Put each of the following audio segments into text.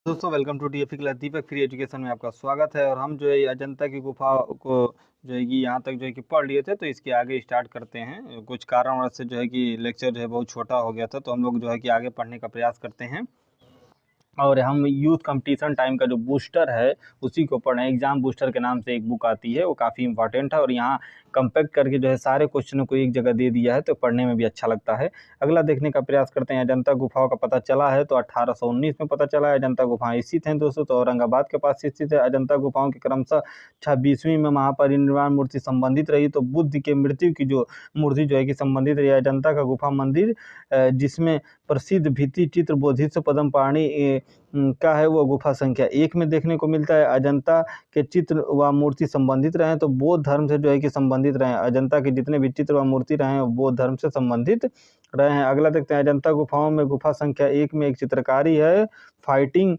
दोस्तों welcome to DFE class Deepak free education में आपका स्वागत है। और हम जो है अजंता की गुफा को जो है कि यहाँ तक जो है कि पढ़ लिए थे, तो इसके आगे स्टार्ट करते हैं। कुछ कारणवश से जो है कि लेक्चर जो है बहुत छोटा हो गया था, तो हम लोग जो है कि आगे पढ़ने का प्रयास करते हैं। और हम यूथ कंपटीशन टाइम का जो बूस्टर है उसी को पढ़ रहे हैं। एग्जाम बूस्टर के नाम से एक बुक आती है, वो काफ़ी इंपॉर्टेंट है और यहाँ कंपैक्ट करके जो है सारे क्वेश्चनों को एक जगह दे दिया है, तो पढ़ने में भी अच्छा लगता है। अगला देखने का प्रयास करते हैं। अजंता गुफाओं का पता चला है तो 1819 में पता चला है। अजंता गुफाएं स्थित हैं दोस्तों, तो औरंगाबाद के पास स्थित है। अजंता गुफाओं की क्रमशः 26वीं में महापरिनिर्वाण मूर्ति संबंधित रही, तो बुद्ध के मृत्यु की जो मूर्ति जो है कि संबंधित रही। अजंता का गुफा मंदिर जिसमें प्रसिद्ध भित्ति चित्र बोधिसत्व पद्मपाणि का है, वो गुफा संख्या 1 में देखने को मिलता है। अजंता के चित्र व मूर्ति संबंधित रहे हैं, तो बौद्ध धर्म से जो है कि संबंधित रहे हैं। अजंता के जितने भी चित्र व मूर्ति रहे हैं वो बौद्ध धर्म से संबंधित रहे हैं। अगला देखते हैं। अजंता गुफाओं में गुफा संख्या 1 में एक चित्रकारी है फाइटिंग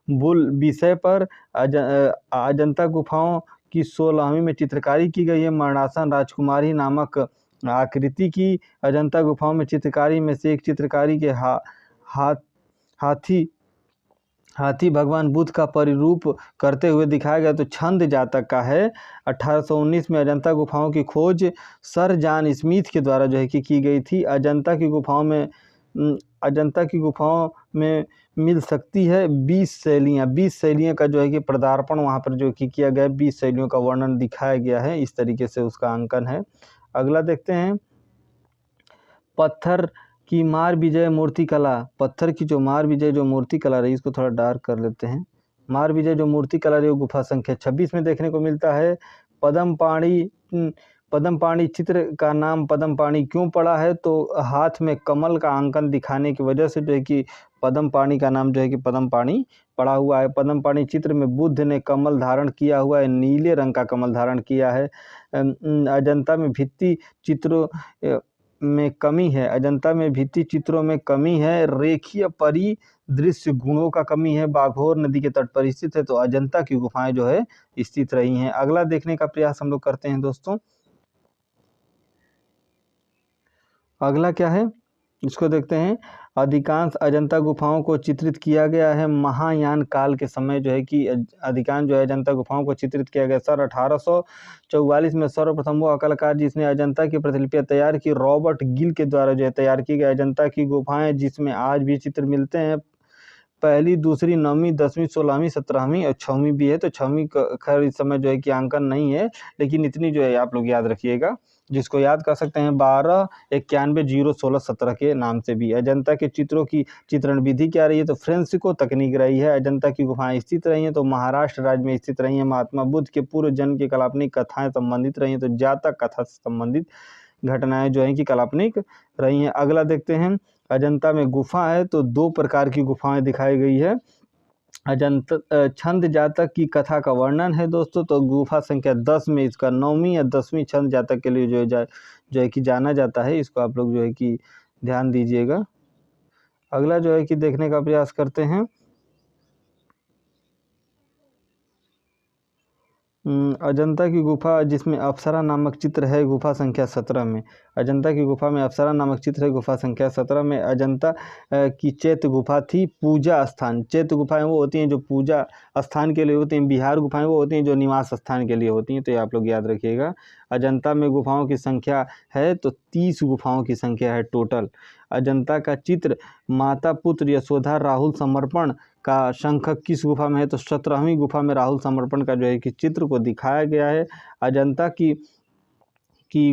बुल विषय पर। अजंता गुफाओं की 16वीं में चित्रकारी की गई है। मरणासन राजकुमारी नामक आकृति की अजंता गुफाओं में चित्रकारी में से एक चित्रकारी के हाथी भगवान बुद्ध का परिरूप करते हुए दिखाया गया, तो छंद जातक का है। 1819 में अजंता गुफाओं की खोज सर जॉन स्मिथ के द्वारा जो है कि की गई थी। अजंता की गुफाओं में मिल सकती है 20 शैलियाँ का जो है कि पदार्पण वहाँ पर जो कि किया गया है। 20 शैलियों का वर्णन दिखाया गया है, इस तरीके से उसका अंकन है। अगला देखते हैं। पत्थर की मार विजय मूर्ति कला, पत्थर की जो मार विजय जो मूर्ति कला रही, इसको थोड़ा डार्क कर लेते हैं। मार विजय जो मूर्ति कला रही, वो गुफा संख्या 26 में देखने को मिलता है। पद्मपाणि चित्र का नाम पद्मपाणि क्यों पड़ा है, तो हाथ में कमल का अंकन दिखाने की वजह से जो है कि पद्मपाणि का नाम जो है कि पद्मपाणि पड़ा हुआ है। पद्मपाणि चित्र में बुद्ध ने कमल धारण किया हुआ है, नीले रंग का कमल धारण किया है। अजंता में भित्ति चित्रों में कमी है। अजंता में भित्ति चित्रों में कमी है। रेखीय परिदृश्य गुणों का कमी है। बाघोर नदी के तट पर स्थित है, तो अजंता की गुफाएं जो है स्थित रही हैं। अगला देखने का प्रयास हम लोग करते हैं दोस्तों। अगला क्या है, इसको देखते हैं। अधिकांश अजंता गुफाओं को चित्रित किया गया है महायान काल के समय जो है कि अधिकांश जो है अजंता गुफाओं को चित्रित किया गया। सर 1844 में सर्वप्रथम वो कलाकार जिसने अजंता की प्रतिलिपियां तैयार की, रॉबर्ट गिल के द्वारा जो है तैयार की गई। अजंता की गुफाएं जिसमें आज भी चित्र मिलते हैं, पहली, दूसरी, 9वीं, 10वीं, 16वीं, 17वीं और 6वीं भी है। तो 6वीं खैर इस समय जो है कि अंकन नहीं है, लेकिन इतनी जो है आप लोग याद रखिएगा, जिसको याद कर सकते हैं 1291-016-17 के नाम से भी। अजंता के चित्रों की चित्रण विधि क्या रही है, तो फ्रेंसिको तकनीक रही है। अजंता की गुफाएं स्थित रही हैं, तो महाराष्ट्र राज्य में स्थित रही हैं। महात्मा बुद्ध के पूर्व जन्म की काल्पनिक कथाएं संबंधित रही हैं, तो जातक कथा से संबंधित घटनाएं जो हैं कि काल्पनिक रही हैं। अगला देखते हैं। अजंता में गुफा है, तो 2 प्रकार की गुफाएं दिखाई गई है। अजंता छंद जातक की कथा का वर्णन है दोस्तों, तो गुफा संख्या 10 में इसका 9वीं या 10वीं छंद जातक के लिए जो है कि जाना जाता है। इसको आप लोग जो है कि ध्यान दीजिएगा। अगला जो है कि देखने का प्रयास करते हैं। अजंता की गुफा जिसमें अप्सरा नामक चित्र है, गुफा संख्या 17 में। अजंता की गुफा में अप्सरा नामक चित्र है, गुफा संख्या 17 में। अजंता की चैत्य गुफा थी पूजा स्थान। चैत्य गुफाएं वो होती हैं जो पूजा स्थान के लिए होती हैं। बिहार गुफाएं वो होती हैं जो निवास स्थान के लिए होती हैं, तो ये आप लोग याद रखिएगा। अजंता में गुफाओं की संख्या है तो 30 गुफाओं की संख्या है टोटल। अजंता का चित्र माता पुत्र यशोधा राहुल समर्पण का शंख किस गुफा में है, तो 17वीं गुफा में राहुल समर्पण का जो है कि चित्र को दिखाया गया है। अजंता की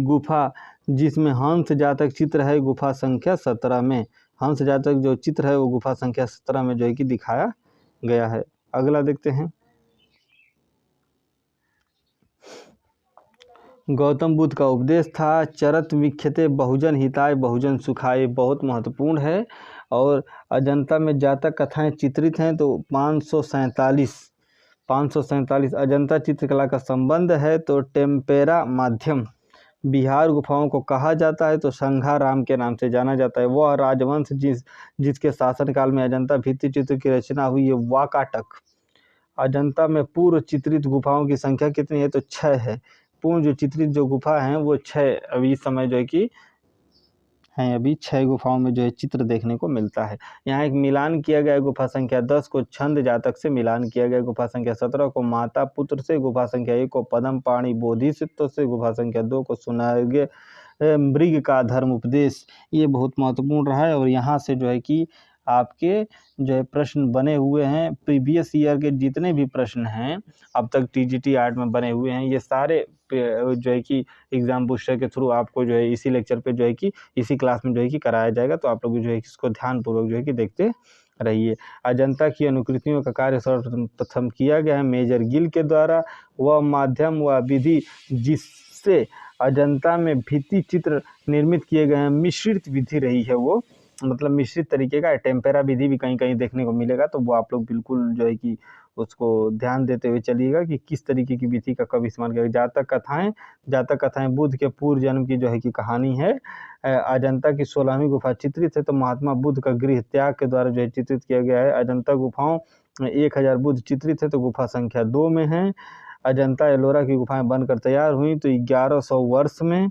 गुफा जिसमें हंस जातक चित्र है, गुफा संख्या 17 में। हंस जातक जो चित्र है वो गुफा संख्या 17 में जो है कि दिखाया गया है। अगला देखते हैं। गौतम बुद्ध का उपदेश था चरत विख्यते बहुजन हिताय बहुजन सुखाय, बहुत महत्वपूर्ण है। और अजंता में जातक कथाएं चित्रित हैं, तो 547 अजंता चित्रकला का संबंध है, तो टेम्पेरा माध्यम बिहार गुफाओं को कहा जाता है, तो संघाराम के नाम से जाना जाता है। वह राजवंश जिसके शासनकाल में अजंता भित्ति चित्र की रचना हुई है, वाकाटक। अजंता में पूर्व चित्रित गुफाओं की संख्या कितनी है, तो 6 है। पूर्ण जो चित्रित जो गुफा हैं वो 6 अभी इस समय जो है कि हैं अभी 6 गुफाओं में जो है चित्र देखने को मिलता है। यहाँ एक मिलान किया गया है, गुफा संख्या 10 को छंद जातक से मिलान किया गया, गुफा संख्या 17 को माता पुत्र से, गुफा संख्या 1 को पद्म पाणी बोधिसत्व से, गुफा संख्या 2 को सुनागे मृग का धर्म उपदेश। ये बहुत महत्वपूर्ण रहा है और यहाँ से जो है कि आपके जो है प्रश्न बने हुए हैं। प्रीवियस ईयर के जितने भी प्रश्न हैं अब तक टीजीटी 8 में बने हुए हैं, ये सारे जो है कि एग्जाम बूस्टर के थ्रू आपको जो है इसी लेक्चर पे जो है कि इसी क्लास में जो है कि कराया जाएगा। तो आप लोग जो है इसको ध्यानपूर्वक जो है कि देखते रहिए। अजंता की अनुकृतियों का कार्य सर्वप्रथम किया गया है मेजर गिल के द्वारा। वह माध्यम व विधि जिससे अजंता में भित्ति चित्र निर्मित किए गए हैं मिश्रित विधि रही है, वो मतलब मिश्रित तरीके का टेम्पेरा विधि भी कहीं कहीं देखने को मिलेगा। तो वो आप लोग बिल्कुल जो है कि उसको ध्यान देते हुए चलिएगा कि किस तरीके की विधि का कब इस्तेमाल किया। जातक कथाएं बुद्ध के पूर्व जन्म की जो है कि कहानी है। अजंता की 16वीं गुफा चित्रित है तो महात्मा बुद्ध का गृह त्याग के द्वारा जो है चित्रित किया गया है। अजंता गुफाओं में 1000 बुद्ध चित्रित है तो गुफा संख्या 2 में है। अजंता एलोरा की गुफाएं बनकर तैयार हुई तो 1100 वर्ष में।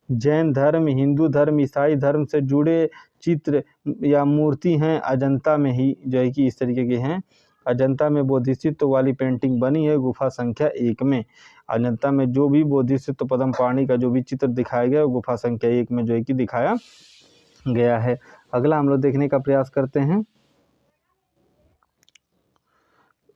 जैन धर्म, हिंदू धर्म, ईसाई धर्म से जुड़े चित्र या मूर्ति हैं अजंता में ही जो है कि इस तरीके के हैं। अजंता में बोधिसत्व वाली पेंटिंग बनी है गुफा संख्या 1 में। अजंता में जो भी बोधिसत्व पद्म पाणी का जो भी चित्र दिखाया गया है गुफा संख्या 1 में जो है कि दिखाया गया है। अगला हम लोग देखने का प्रयास करते हैं।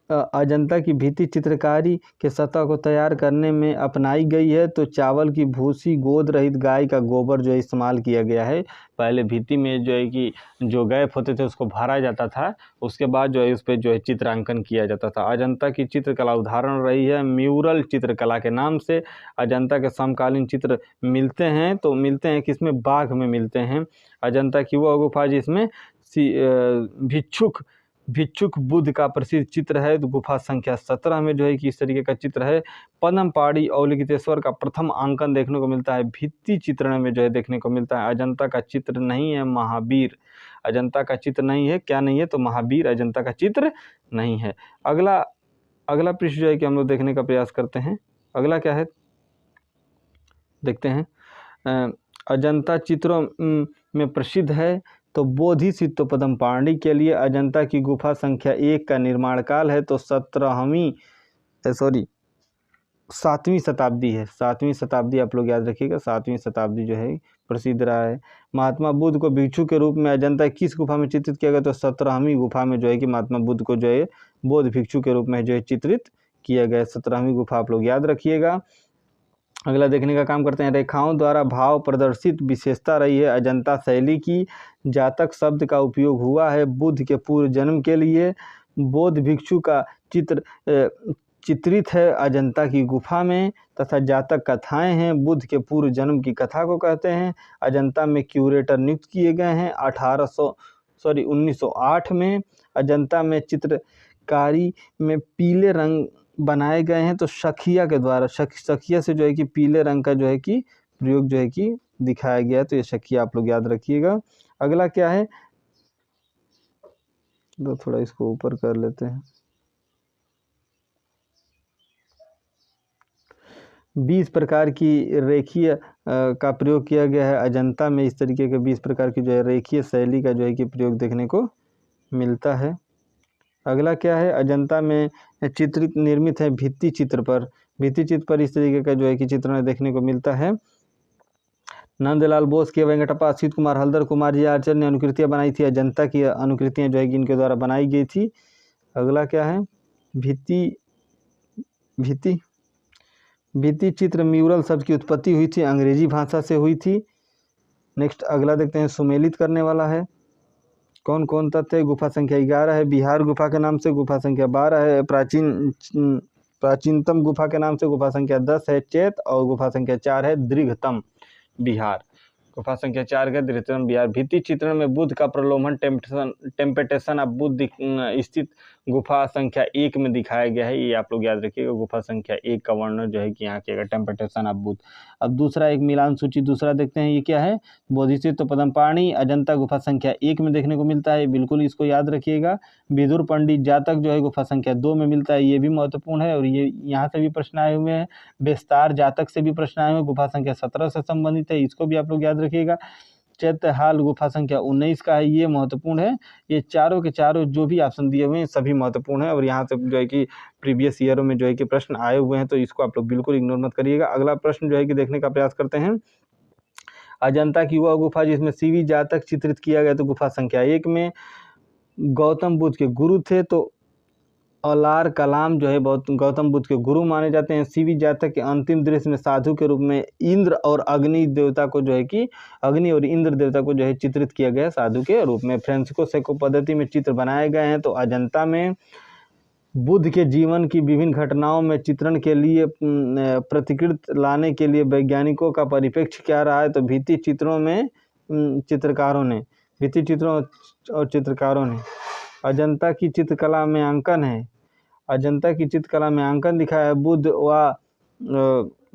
अजंता की भित्ति चित्रकारी के सतह को तैयार करने में अपनाई गई है तो चावल की भूसी, गोद रहित गाय का गोबर जो है इस्तेमाल किया गया है। पहले भित्ति में जो है कि जो गैप होते थे उसको भरा जाता था, उसके बाद जो है उस पर जो है चित्रांकन किया जाता था। अजंता की चित्रकला उदाहरण रही है म्यूरल चित्रकला के नाम से। अजंता के समकालीन चित्र मिलते हैं तो मिलते हैं किसमें, बाघ में मिलते हैं। अजंता की वह गुफा जिसमें भिक्षुक बुद्ध का प्रसिद्ध चित्र है तो गुफा संख्या 17 में जो है कि इस तरीके का चित्र है। पद्म पाणी अवलोकितेश्वर का प्रथम अंकन देखने को मिलता है भित्ति चित्रण में जो है देखने को मिलता है। अजंता का चित्र नहीं है, महावीर अजंता का चित्र नहीं है। क्या नहीं है, तो महावीर अजंता का चित्र नहीं है। अगला पृष्ठ जो है कि हम लोग देखने का प्रयास करते हैं। अगला क्या है देखते हैं। अजंता चित्रों में प्रसिद्ध है तो बोधिसत्व पद्म पाणी के लिए अजंता की गुफा संख्या 1 का निर्माण काल है तो 7वीं शताब्दी है। 7वीं शताब्दी आप लोग याद रखिएगा, 7वीं शताब्दी जो है प्रसिद्ध रहा है। महात्मा बुद्ध को भिक्षु के रूप में अजंता किस गुफा में चित्रित किया गया तो 17वीं गुफा में जो है कि महात्मा बुद्ध को जो है बौद्ध भिक्षु के रूप में जो है चित्रित किया गया। 17वीं गुफा आप लोग याद रखिएगा। अगला देखने का काम करते हैं। रेखाओं द्वारा भाव प्रदर्शित विशेषता रही है अजंता शैली की। जातक शब्द का उपयोग हुआ है बुद्ध के पूर्व जन्म के लिए। बौद्ध भिक्षु का चित्र चित्रित है अजंता की गुफा में तथा जातक कथाएं हैं बुद्ध के पूर्व जन्म की कथा को कहते हैं। अजंता में क्यूरेटर नियुक्त किए गए हैं 1908 में। अजंता में चित्रकारी में पीले रंग बनाए गए हैं तो शखिया के द्वारा शखिया से जो है कि पीले रंग का जो है कि प्रयोग जो है कि दिखाया गया। तो ये शखिया आप लोग याद रखिएगा। अगला क्या है, तो थोड़ा इसको ऊपर कर लेते हैं। 20 प्रकार की रेखीय का प्रयोग किया गया है अजंता में। इस तरीके के 20 प्रकार की जो है रेखीय शैली का जो है कि प्रयोग देखने को मिलता है। अगला क्या है, अजंता में चित्रित निर्मित है भित्ति चित्र पर इस तरीके का जो है कि चित्रण देखने को मिलता है। नंदलाल बोस के वेंकटप्पा असित कुमार हल्दर कुमार जी आचार्य ने अनुकृतियाँ बनाई थी। अजंता की अनुकृतियाँ जो है कि इनके द्वारा बनाई गई थी। अगला क्या है, भित्ति चित्र म्यूरल शब्द की उत्पत्ति हुई थी, अंग्रेजी भाषा से हुई थी। नेक्स्ट अगला देखते हैं, सुमेलित करने वाला है। कौन कौन तथ्य है, गुफा संख्या 11 है बिहार गुफा के नाम से, गुफा संख्या 12 है प्राचीनतम गुफा के नाम से, गुफा संख्या 10 है चैत और गुफा संख्या 4 है दीर्घतम बिहार। गुफा संख्या 4 का दीर्घतम बिहार। भित्ति चित्रण में बुद्ध का प्रलोभन टेम्पटेशन ऑफ बुद्ध स्थित गुफा संख्या 1 में दिखाया गया है। ये आप लोग याद रखिएगा, गुफा संख्या 1 का वर्णन जो है कि यहाँ किया टेम्पटेशन ऑफ बुद्ध। अब दूसरा एक मिलान सूची दूसरा देखते हैं, ये क्या है, बोधिसत्व पद्म पाणी अजंता गुफा संख्या 1 में देखने को मिलता है, बिल्कुल इसको याद रखिएगा। विदुर पंडित जातक जो है गुफा संख्या 2 में मिलता है, ये भी महत्वपूर्ण है और ये यहाँ से भी प्रश्न आए हुए हैं। बेस्तार जातक से भी प्रश्न आए हुए, गुफा संख्या 17 से संबंधित है, इसको भी आप लोग याद रखिएगा। चैत्यहाल गुफा संख्या 19 का है, ये महत्वपूर्ण है। ये चारों के चारों जो भी ऑप्शन दिए हुए हैं सभी महत्वपूर्ण है और यहाँ से जो है कि प्रीवियस ईयरों में जो है कि प्रश्न आए हुए हैं, तो इसको आप लोग बिल्कुल इग्नोर मत करिएगा। अगला प्रश्न जो है कि देखने का प्रयास करते हैं। अजंता की वह गुफा जिसमें सीवी जातक चित्रित किया गया, तो गुफा संख्या 1 में गौतम बुद्ध के गुरु थे, तो औलार कलाम जो है बहुत गौतम बुद्ध के गुरु माने जाते हैं। सीवी जातक के अंतिम दृश्य में साधु के रूप में इंद्र और अग्नि देवता को जो है कि अग्नि और इंद्र देवता को जो है चित्रित किया गया है साधु के रूप में। फ्रांसिस्को सेको पद्धति में चित्र बनाए गए हैं। तो अजंता में बुद्ध के जीवन की विभिन्न घटनाओं में चित्रण के लिए प्रतिकृत लाने के लिए वैज्ञानिकों का परिप्रेक्ष्य क्या रहा है, तो भित्ति चित्रों में भित्ति चित्रों और चित्रकारों ने अजंता की चित्रकला में अंकन है। अजंता की चित्रकला में अंकन दिखाया है बुद्ध व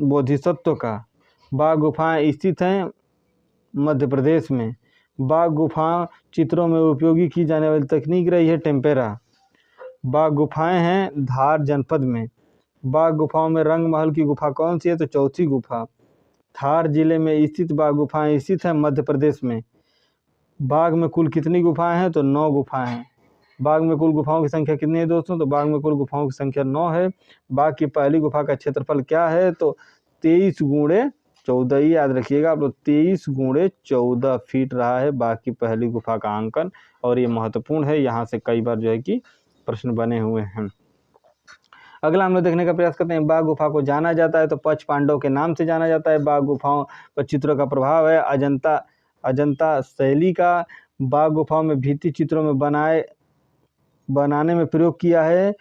बोधिसत्व का। बाघ गुफाएं स्थित हैं मध्य प्रदेश में। बाघ गुफा चित्रों में उपयोगी की जाने वाली तकनीक रही है टेम्पेरा। बाघ गुफाएं हैं धार जनपद में। बाघ गुफाओं में रंग महल की गुफा कौन सी है, तो चौथी गुफा। धार जिले में स्थित बाघ गुफाएं स्थित हैं मध्य प्रदेश में। बाघ में कुल कितनी गुफाएं हैं, तो 9 गुफाएं हैं। बाघ में कुल गुफाओं की संख्या कितनी है दोस्तों, तो बाघ में कुल गुफाओं की संख्या 9 है। बाघ की पहली गुफा का क्षेत्रफल क्या है, तो 23 × 14, याद रखिएगा आप लोग, 23 × 14 फीट रहा है बाघ की पहली गुफा का अंकन, और ये महत्वपूर्ण है, यहाँ से कई बार जो है कि प्रश्न बने हुए हैं। अगला हम लोग देखने का प्रयास करते हैं। बाघ गुफा को जाना जाता है तो पंच पांडव के नाम से जाना जाता है। बाघ गुफाओं पर चित्रों का प्रभाव है अजंता शैली का। बाघ गुफाओं में भित्ति चित्रों में बनाने में प्रयोग किया है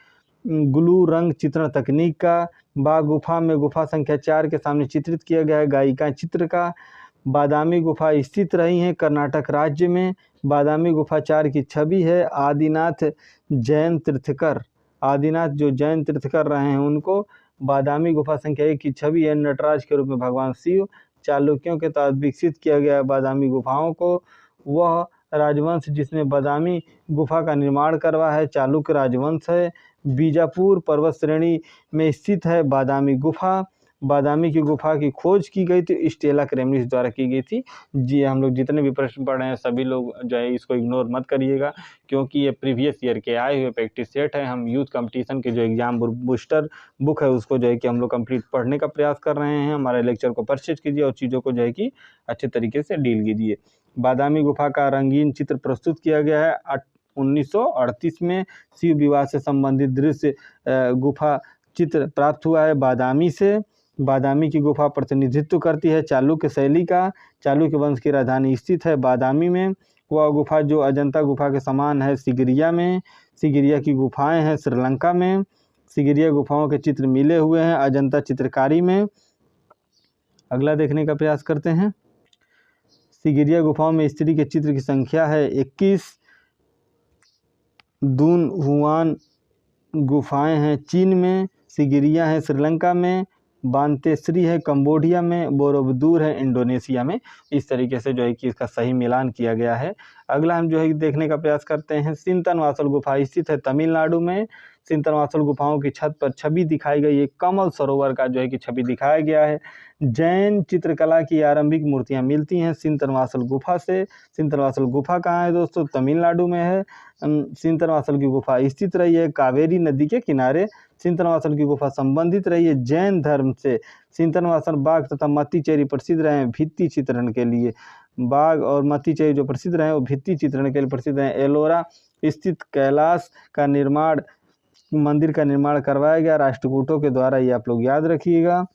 ग्लू रंग चित्रण तकनीक का। बाघ गुफा में गुफा संख्या 4 के सामने चित्रित किया गया है गायिका चित्र का। बादामी गुफा स्थित रही है कर्नाटक राज्य में। बादामी गुफा 4 की छवि है आदिनाथ जैन तीर्थकर। आदिनाथ जो जैन तीर्थकर रहे हैं उनको बादामी गुफा संख्या 1 की छवि है नटराज के रूप में भगवान शिव। चालुक्यों के तहत विकसित किया गया है बादामी गुफाओं को। वह राजवंश जिसने बादामी गुफा का निर्माण करवाया है चालुक्य राजवंश है। बीजापुर पर्वत श्रेणी में स्थित है बादामी गुफा। बादामी की गुफा की खोज की गई थी स्टेला क्रेमनिस द्वारा की गई थी। जी हम लोग जितने भी प्रश्न पढ़ रहे हैं सभी लोग जो है इसको इग्नोर मत करिएगा, क्योंकि ये प्रीवियस ईयर के आए हुए प्रैक्टिस सेट है। हम यूथ कंपटीशन के जो एग्जाम बूस्टर बुक है उसको जो है कि हम लोग कंप्लीट पढ़ने का प्रयास कर रहे हैं। हमारे लेक्चर को परचेज कीजिए और चीज़ों को जो है कि अच्छे तरीके से डील कीजिए। बादामी गुफा का रंगीन चित्र प्रस्तुत किया गया है 1938 में। शिव विवाह से संबंधित दृश्य गुफा चित्र प्राप्त हुआ है बादामी से। बादामी की गुफा प्रतिनिधित्व करती है चालुक्य शैली का। चालुक्य वंश की राजधानी स्थित है बादामी में। वह गुफा जो अजंता गुफा के समान है सिगिरिया में। सिगिरिया की गुफाएं हैं श्रीलंका में। सिगिरिया गुफाओं के चित्र मिले हुए हैं अजंता चित्रकारी में। अगला देखने का प्रयास करते हैं। सिगिरिया गुफाओं में स्त्री के चित्र की संख्या है 21। दून हुआन गुफाएं हैं चीन में। सिगिरिया है श्रीलंका में। बांतेश्री है कंबोडिया में। बोरोबुदुर है इंडोनेशिया में। इस तरीके से जो है कि इसका सही मिलान किया गया है। अगला हम जो है देखने का प्रयास करते हैं। सिंतनवासल गुफा स्थित है तमिलनाडु में। सिंतनवासल गुफाओं की छत पर छवि दिखाई गई है कमल सरोवर का जो है कि छवि दिखाया गया है। जैन चित्रकला की आरंभिक मूर्तियां मिलती हैं सिंतनवासल गुफा से। सिंतनवासल गुफा कहाँ है दोस्तों, तमिलनाडु में है। सिंतनवासल की गुफा स्थित रही है कावेरी नदी के किनारे। सिंतनवासल की गुफा संबंधित रही है जैन धर्म से। सिंतनवासल बाघ तथा मत्तीचेरी प्रसिद्ध रहे हैं भित्ति चित्रण के लिए। बाघ और मत्तीचेरी जो प्रसिद्ध रहे हैं वो भित्ति चित्रण के लिए प्रसिद्ध हैं। एलोरा स्थित कैलाश का निर्माण मंदिर का निर्माण करवाया गया राष्ट्रकूटों के द्वारा, ये आप लोग याद रखिएगा।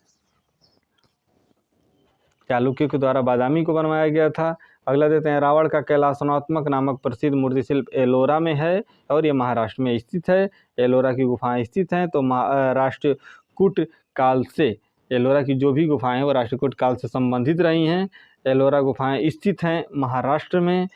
चालुक्य के द्वारा बादामी को बनवाया गया था। अगला देते हैं। रावण का कैलासनात्मक नामक प्रसिद्ध मूर्ति शिल्प एलोरा में है और ये महाराष्ट्र में स्थित है। एलोरा की गुफाएं स्थित हैं तो राष्ट्रकूट काल से एलोरा की जो भी गुफाएं हैं वो राष्ट्रकूट काल से संबंधित रही हैं। एलोरा गुफाएं स्थित हैं महाराष्ट्र में।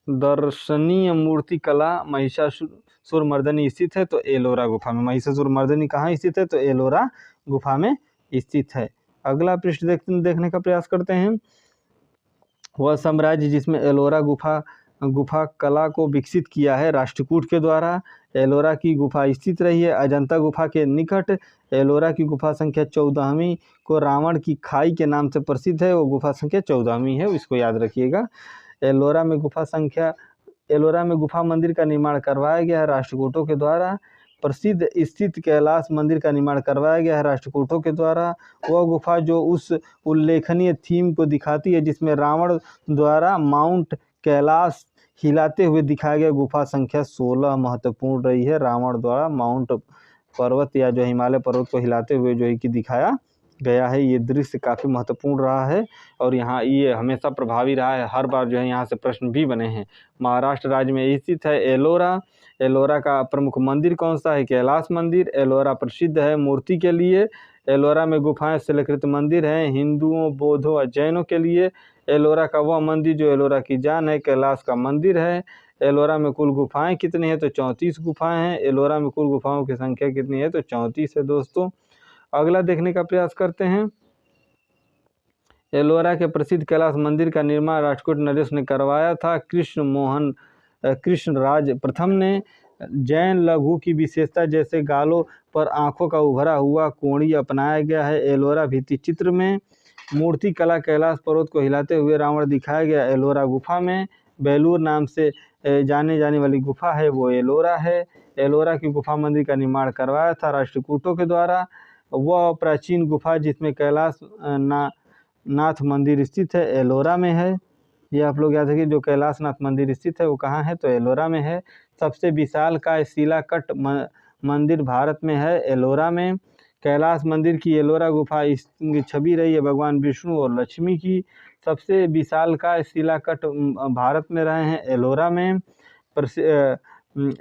दर्शनीय मूर्ति कला महिषासुर मर्दनी स्थित है तो एलोरा गुफा में। महिषासुर मर्दनी कहाँ स्थित है, तो एलोरा गुफा में स्थित है। अगला पृष्ठ देखने का प्रयास करते हैं। वह साम्राज्य जिसमें एलोरा गुफा गुफा कला को विकसित किया है राष्ट्रकूट के द्वारा। एलोरा की गुफा स्थित रही है अजंता गुफा के निकट। एलोरा की गुफा संख्या 14वीं को रावण की खाई के नाम से प्रसिद्ध है, वो गुफा संख्या 14वीं है, इसको याद रखिएगा। एलोरा में गुफा मंदिर का निर्माण करवाया गया है राष्ट्रकूटों के द्वारा। प्रसिद्ध स्थित कैलाश मंदिर का निर्माण करवाया गया है राष्ट्रकूटों के द्वारा। वह गुफा जो उस उल्लेखनीय थीम को दिखाती है जिसमें रावण द्वारा माउंट कैलाश हिलाते हुए दिखाया गया। गुफा संख्या 16 महत्वपूर्ण रही है। रावण द्वारा माउंट पर्वत या जो हिमालय पर्वत को हिलाते हुए जो है कि दिखाया गया है, ये दृश्य काफ़ी महत्वपूर्ण रहा है और यहाँ ये हमेशा प्रभावी रहा है। हर बार जो है यहाँ से प्रश्न भी बने हैं। महाराष्ट्र राज्य में स्थित है एलोरा। एलोरा का प्रमुख मंदिर कौन सा है? कैलाश मंदिर। एलोरा प्रसिद्ध है मूर्ति के लिए। एलोरा में गुफाएं शिलाकृत मंदिर हैं हिंदुओं, बौद्धों और जैनों के लिए। एलोरा का वह मंदिर जो एलोरा की जान है, कैलाश का मंदिर है। एलोरा में कुल गुफाएं कितनी है? तो 34 गुफाएं हैं। एलोरा में कुल गुफाओं की संख्या कितनी है? तो 34 है दोस्तों। अगला देखने का प्रयास करते हैं। एलोरा के प्रसिद्ध कैलाश मंदिर का निर्माण राष्ट्रकूट नरेश ने करवाया था। कृष्णराज प्रथम ने। जैन लघु की विशेषता जैसे गालों पर आंखों का उभरा हुआ कोणीय अपनाया गया है एलोरा भित्ति चित्र में। मूर्ति कला कैलाश पर्वत को हिलाते हुए रावण दिखाया गया एलोरा गुफा में। बेलूर नाम से जाने जाने वाली गुफा है वो एलोरा है। एलोरा की गुफा मंदिर का निर्माण करवाया था राष्ट्रकूटों के द्वारा। वह प्राचीन गुफा जिसमें कैलाश नाथ मंदिर स्थित है एलोरा में है। ये आप लोग याद रखिए, जो कैलाश नाथ मंदिर स्थित है वो कहाँ है? तो एलोरा में है। सबसे विशालकाय शिलाकट मंदिर भारत में है एलोरा में। कैलाश मंदिर की एलोरा गुफा छवि रही है भगवान विष्णु और लक्ष्मी की। सबसे विशालकाय शिलाकट भारत में रहे हैं एलोरा में।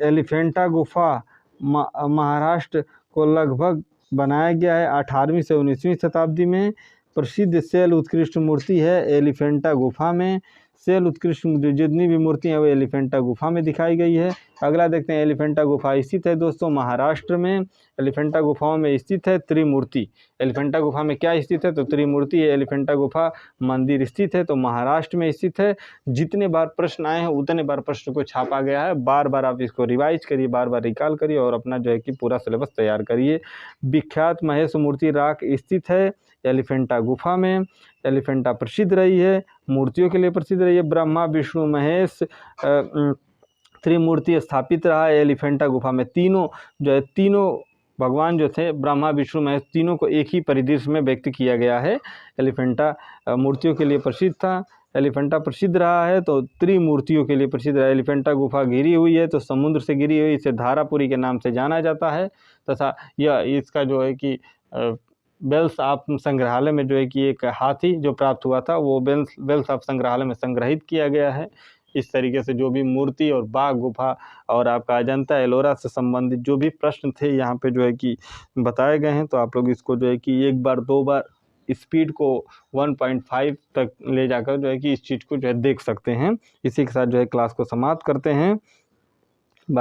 एलिफेंटा गुफा महाराष्ट्र को लगभग बनाया गया है 18वीं से 19वीं शताब्दी में। प्रसिद्ध शैल उत्कृष्ट मूर्ति है एलिफेंटा गुफा में। शैल उत्कृष्ट जितनी भी मूर्तियाँ वो एलिफेंटा गुफा में दिखाई गई है। अगला देखते हैं। एलिफेंटा गुफा स्थित है दोस्तों महाराष्ट्र में। एलिफेंटा गुफाओं में स्थित है त्रिमूर्ति। एलिफेंटा गुफा में क्या स्थित है? तो त्रिमूर्ति है। एलिफेंटा गुफा मंदिर स्थित है तो महाराष्ट्र में स्थित है। जितने बार प्रश्न आए हैं उतने बार प्रश्न को छापा गया है। बार बार आप इसको रिवाइज करिए, बार बार रिकॉल करिए और अपना जो है कि पूरा सिलेबस तैयार करिए। विख्यात महेश मूर्ति राख स्थित है एलिफेंटा गुफा में। एलिफेंटा प्रसिद्ध रही है, मूर्तियों के लिए प्रसिद्ध रही है। ब्रह्मा विष्णु महेश त्रिमूर्ति स्थापित रहा है एलिफेंटा गुफा में। तीनों भगवान जो थे ब्रह्मा विष्णु महेश, तीनों को एक ही परिदृश्य में व्यक्त किया गया है। एलिफेंटा मूर्तियों के लिए प्रसिद्ध था। एलिफेंटा प्रसिद्ध रहा है तो त्रिमूर्तियों के लिए प्रसिद्ध रहा है। एलिफेंटा गुफा घिरी हुई है तो समुद्र से घिरी हुई, इसे धारापुरी के नाम से जाना जाता है तथा यह इसका जो है कि बेल्स ऑफ संग्रहालय में जो है कि एक हाथी जो प्राप्त हुआ था वो बेल्स ऑफ संग्रहालय में संग्रहित किया गया है। इस तरीके से जो भी मूर्ति और बाघ गुफा और आपका अजंता एलोरा से संबंधित जो भी प्रश्न थे यहाँ पे जो है कि बताए गए हैं, तो आप लोग इसको जो है कि एक बार दो बार स्पीड को 1.5 तक ले जाकर जो है कि इस चीज़ को जो है देख सकते हैं। इसी के साथ जो है क्लास को समाप्त करते हैं।